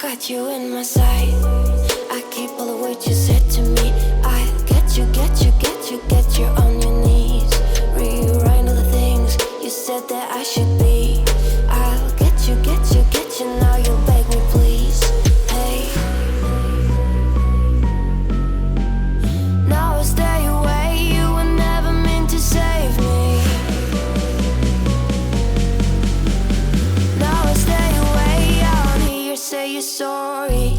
got you in my sight. I keep all the words you said to me. I get you, get you, get you, get you on your knees. Rewrite all the things you said that I should be. I'll get you, get you, get you. Now you'll beg me, please. Hey, now I'll stay away. You were never meant to save me. Now I'll stay away. I wanna hear you say you're sorry.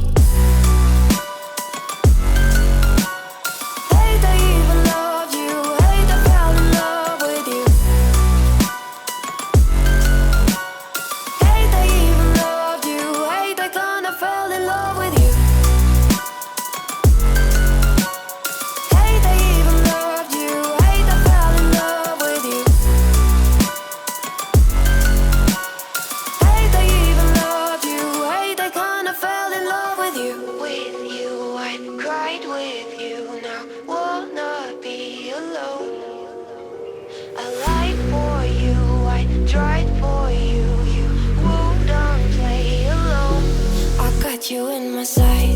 You in my sight.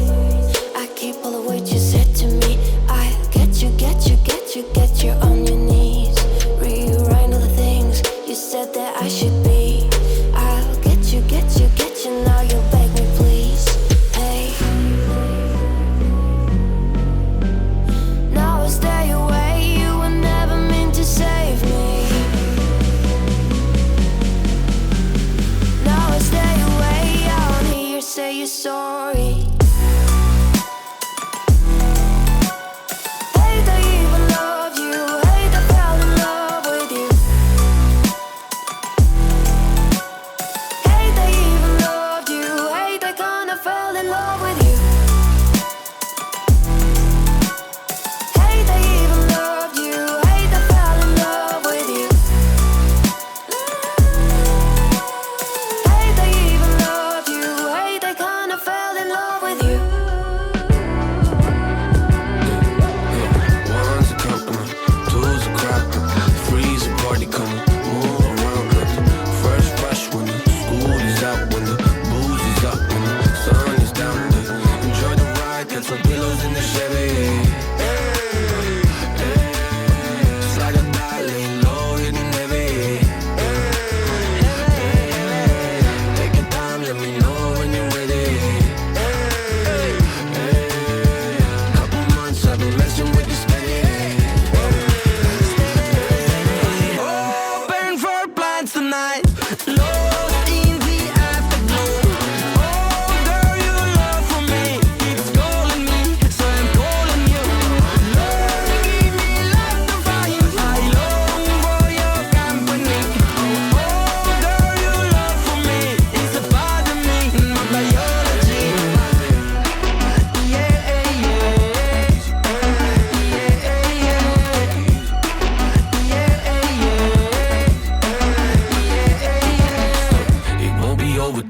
I keep all the words you said to me. I get you, get you, get you, get you on your knees. Rewrite all the things you said that I should be. I'll get you, get you, get you. Now you'll beg me, please. Hey, now I'll stay away. You were never meant to save me. Now I'll stay away. I wanna hear you say you're sorry.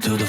To the